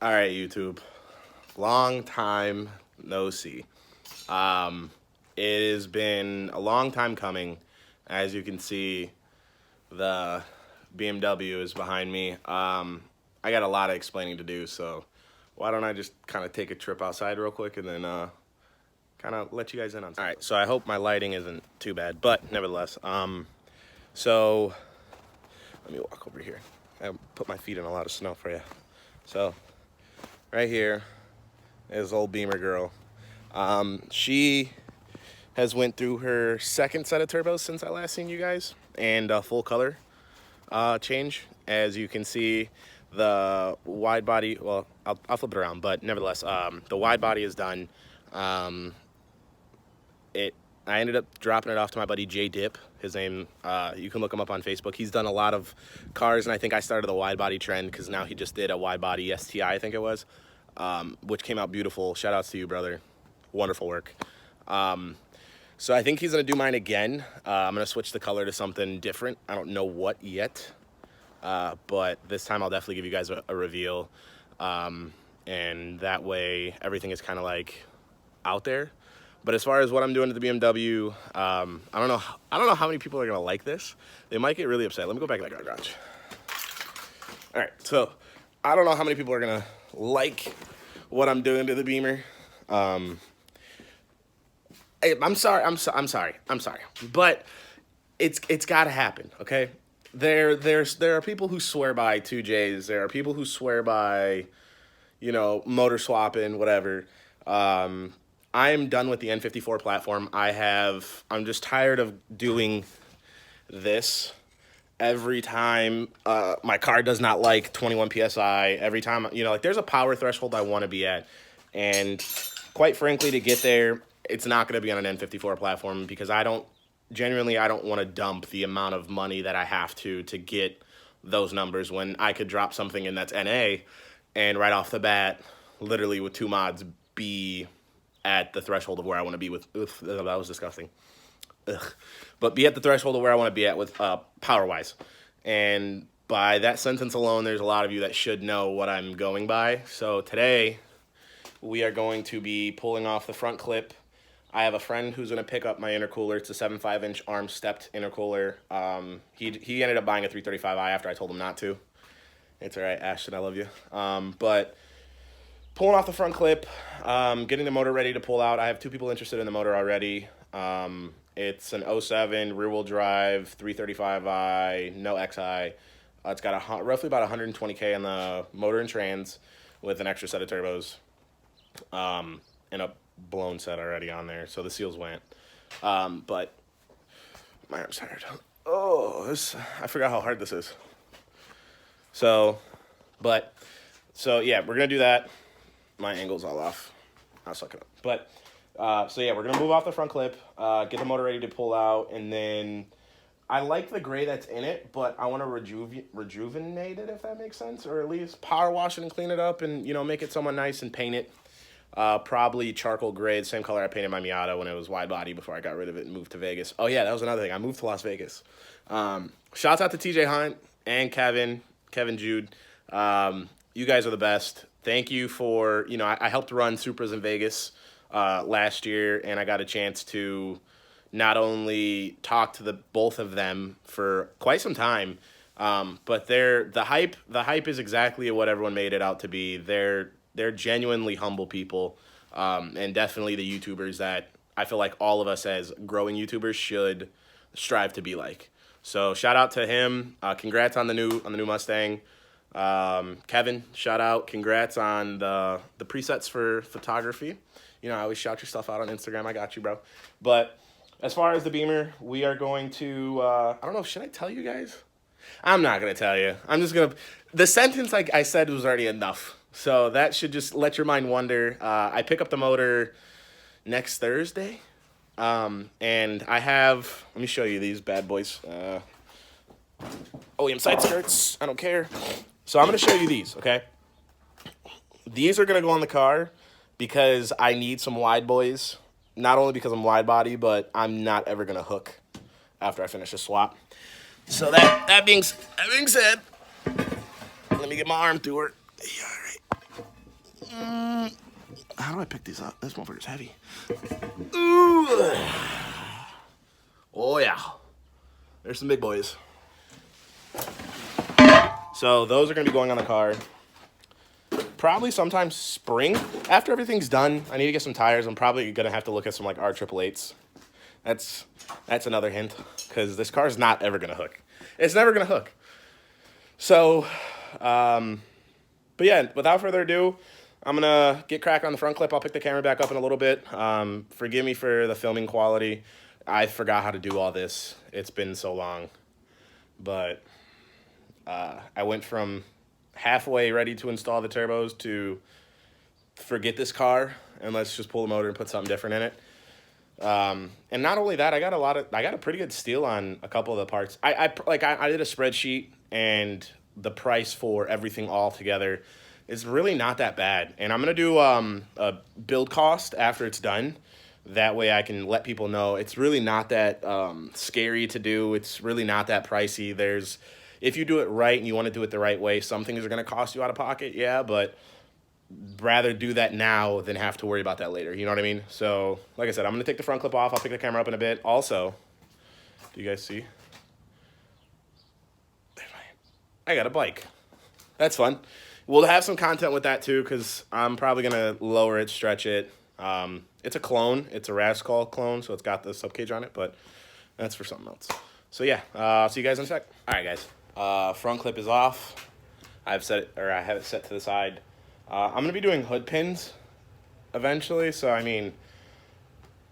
All right, YouTube. Long time no see. It has been a long time coming. As you can see, the BMW is behind me. I got a lot of explaining to do, so why don't I just kind of take a trip outside real quick and then kind of let you guys in on something. All right, so I hope my lighting isn't too bad, but nevertheless, so let me walk over here. I put my feet in a lot of snow for you. So right here is old Beamer girl. She has went through her second set of turbos since I last seen you guys, and a full color change. As you can see, the wide body, well, I'll flip it around, but nevertheless, the wide body is done. I ended up dropping it off to my buddy Jay Dip. His name, you can look him up on Facebook. He's done a lot of cars, and I think I started the wide body trend because now he just did a wide body STI, I think it was, which came out beautiful. Shout outs to you, brother. Wonderful work. So I think he's going to do mine again. I'm going to switch the color to something different. I don't know what yet, but this time I'll definitely give you guys a reveal, and that way everything is kind of like out there. But as far as what I'm doing to the BMW, I don't know how many people are gonna like this. They might get really upset. Let me go back to that garage. All right, so I don't know how many people are gonna like what I'm doing to the Beamer. I'm sorry, but it's got to happen. Okay, there are people who swear by 2Js. There are people who swear by, motor swapping, whatever. I am done with the N54 platform. I'm just tired of doing this every time my car does not like 21 PSI. Every time, there's a power threshold I want to be at. And quite frankly, to get there, it's not going to be on an N54 platform because I don't want to dump the amount of money that I have to get those numbers when I could drop something in that's NA and right off the bat, literally with 2 mods, be at the threshold of where I want to be with, that was disgusting. But be at the threshold of where I want to be at with power-wise. And by that sentence alone, there's a lot of you that should know what I'm going by. So today, we are going to be pulling off the front clip. I have a friend who's going to pick up my intercooler. It's a 7.5-inch arm stepped intercooler. He ended up buying a 335i after I told him not to. It's all right, Ashton, I love you. But pulling off the front clip, getting the motor ready to pull out. I have 2 people interested in the motor already. It's an 07 rear-wheel drive, 335i, no XI. It's got roughly about 120K on the motor and trans with an extra set of turbos, and a blown set already on there, so the seals went. But my arm's tired. I forgot how hard this is. So yeah, we're going to do that. My angle's all off. I'll suck it up. But, so yeah, we're going to move off the front clip, get the motor ready to pull out, and then I like the gray that's in it, but I want to rejuvenate it, if that makes sense, or at least power wash it and clean it up and, make it somewhat nice and paint it. Probably charcoal gray, the same color I painted my Miata when it was wide body before I got rid of it and moved to Vegas. Oh, yeah, that was another thing. I moved to Las Vegas. Shouts out to TJ Hunt and Kevin Jude. You guys are the best. Thank you for, I helped run Supras in Vegas last year, and I got a chance to not only talk to both of them for quite some time, but the hype is exactly what everyone made it out to be. They're genuinely humble people, and definitely the YouTubers that I feel like all of us as growing YouTubers should strive to be like. So shout out to him. Congrats on the new Mustang. Kevin, shout out, congrats on the presets for photography. I always shout your stuff out on Instagram. I got you, bro. But as far as the Beamer, we are going to, I don't know, should I tell you guys? I'm not going to tell you. I'm just going to, the sentence I said was already enough. So that should just let your mind wander. I pick up the motor next Thursday. And I have, let me show you these bad boys. OEM side skirts, I don't care. So I'm going to show you these, okay? These are going to go on the car because I need some wide boys. Not only because I'm wide body, but I'm not ever going to hook after I finish a swap. So that being said, let me get my arm through her. Yeah, all right. pick these up. This motherfucker's heavy. Ooh. Oh, yeah. There's some big boys. So those are going to be going on the car probably sometime spring. After everything's done, I need to get some tires. I'm probably going to have to look at some like R888s. That's another hint, because this car is not ever going to hook. It's never going to hook. So, but yeah, without further ado, I'm going to get cracking on the front clip. I'll pick the camera back up in a little bit. Forgive me for the filming quality. I forgot how to do all this. It's been so long. But I went from halfway ready to install the turbos to forget this car and let's just pull the motor and put something different in it. And not only that, I got a pretty good steal on a couple of the parts. I did a spreadsheet, and the price for everything all together is really not that bad. And I'm gonna do a build cost after it's done. That way I can let people know it's really not that scary to do. It's really not that pricey. If you do it right and you want to do it the right way, some things are going to cost you out of pocket, yeah, but rather do that now than have to worry about that later. You know what I mean? So, like I said, I'm going to take the front clip off. I'll pick the camera up in a bit. Also, do you guys see? I got a bike. That's fun. We'll have some content with that too, because I'm probably going to lower it, stretch it. It's a clone. It's a Rascal clone, so it's got the subcage on it, but that's for something else. So yeah, I'll see you guys in a sec. All right, guys. Front clip is off. I have it set to the side. I'm gonna be doing hood pins eventually, so I mean,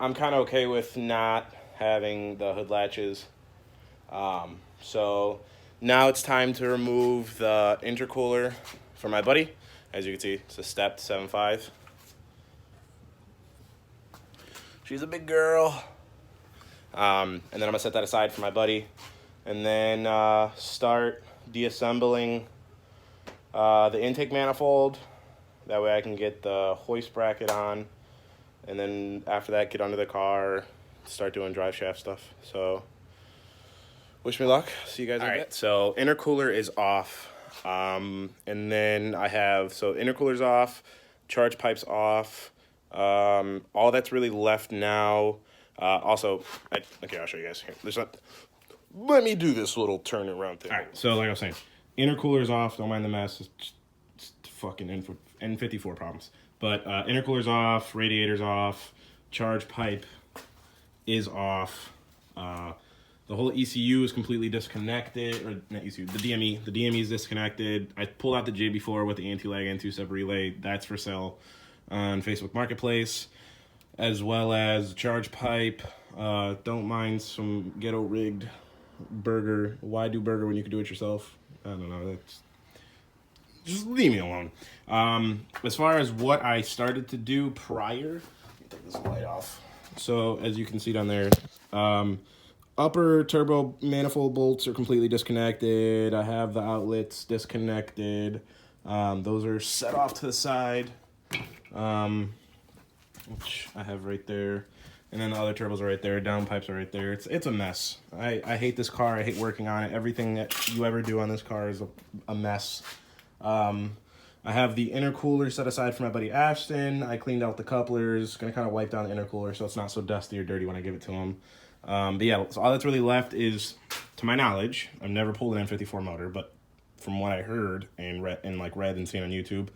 I'm kind of okay with not having the hood latches. So now it's time to remove the intercooler for my buddy. As you can see, it's a stepped 7.5. She's a big girl. And then I'm gonna set that aside for my buddy, and then start deassembling the intake manifold. That way I can get the hoist bracket on, and then after that get under the car, start doing drive shaft stuff. So wish me luck. See you guys in a bit. So intercooler is off, and then I have intercooler's off, charge pipe's off. All that's really left now. Also, okay, I'll show you guys here. Let me do this little turn around thing. All right, so like I was saying, intercooler's off. Don't mind the mess. It's fucking N54 problems. But intercooler's off, radiator's off, charge pipe is off. The whole ECU is completely disconnected, or not ECU, the DME. The DME is disconnected. I pulled out the JB4 with the anti-lag and 2-step relay. That's for sale on Facebook Marketplace, as well as charge pipe. Don't mind some ghetto rigged burger. Why do burger when you can do it yourself? I don't know. That's just leave me alone. As far as what I started to do prior, let me take this light off. So as you can see down there, upper turbo manifold bolts are completely disconnected. I have the outlets disconnected. Those are set off to the side. Which I have right there, and then the other turbos are right there, down pipes are right there. It's a mess. I hate this car. I hate working on it. Everything that you ever do on this car is a mess. I have the intercooler set aside for my buddy Ashton. I cleaned out the couplers, gonna kind of wipe down the intercooler so it's not so dusty or dirty when I give it to him. But yeah, so all that's really left is, to my knowledge, I've never pulled an N54 motor, but from what I heard and read and seen on YouTube,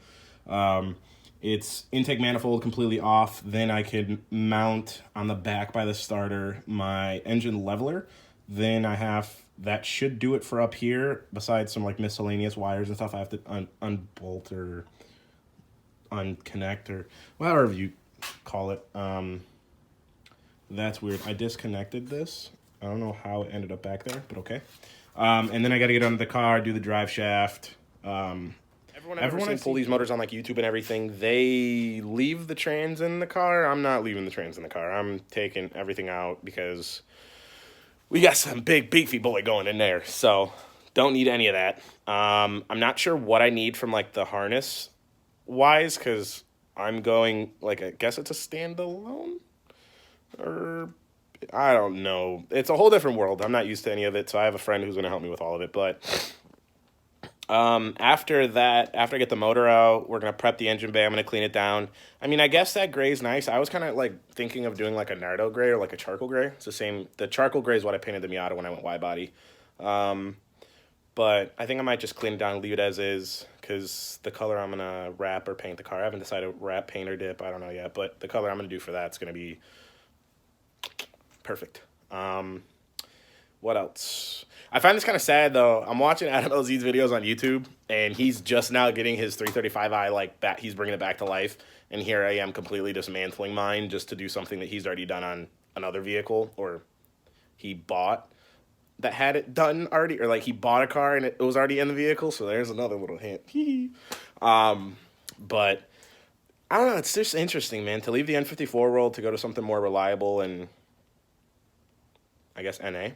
it's intake manifold completely off. Then I could mount on the back by the starter my engine leveler. Then I have, that should do it for up here. Besides some like miscellaneous wires and stuff I have to unbolt or unconnect or whatever you call it. That's weird. I disconnected this. I don't know how it ended up back there, but okay. And then I got to get under the car, do the drive shaft. Everyone I've pull these motors on like YouTube and everything, they leave the trans in the car. I'm not leaving the trans in the car. I'm taking everything out because we got some big beefy boy going in there. So don't need any of that. I'm not sure what I need from like the harness wise, because I'm going like, I guess it's a standalone, or I don't know. It's a whole different world. I'm not used to any of it, so I have a friend who's going to help me with all of it. But After that, after I get the motor out, we're gonna prep the engine bay. I'm gonna clean it down. I mean, I guess that gray's nice. I was kind of like thinking of doing like a Nardo gray or like a charcoal gray. It's the same. The charcoal gray is what I painted the Miata when I went wide body. Um, but I think I might just clean it down and leave it as is because the color I'm gonna wrap or paint the car. I haven't decided wrap, paint, or dip. I don't know yet. But the color I'm gonna do for that's gonna be perfect. What else? I find this kind of sad though. I'm watching Adam LZ's videos on YouTube, and he's just now getting his 335i like that. He's bringing it back to life, and here I am completely dismantling mine just to do something that he's already done on another vehicle, or he bought that had it done already, or like he bought a car and it was already in the vehicle. So there's another little hint. But I don't know. It's just interesting, man, to leave the N54 world to go to something more reliable and I guess NA.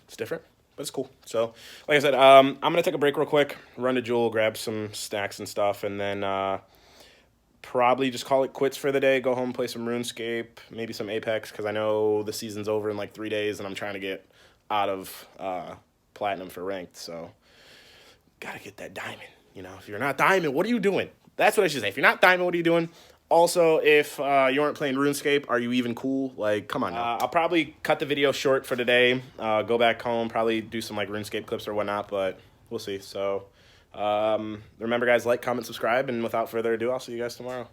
It's different, but it's cool. So, like I said, I'm going to take a break real quick, run to Jewel, grab some snacks and stuff, and then probably just call it quits for the day, go home, play some RuneScape, maybe some Apex, because I know the season's over in like 3 days, and I'm trying to get out of Platinum for Ranked, so got to get that Diamond. You know, if you're not Diamond, what are you doing? That's what I should say. If you're not Diamond, what are you doing? Also, if you aren't playing RuneScape, are you even cool? Like, come on now. I'll probably cut the video short for today, go back home, probably do some, like, RuneScape clips or whatnot, but we'll see. So, remember, guys, like, comment, subscribe, and without further ado, I'll see you guys tomorrow.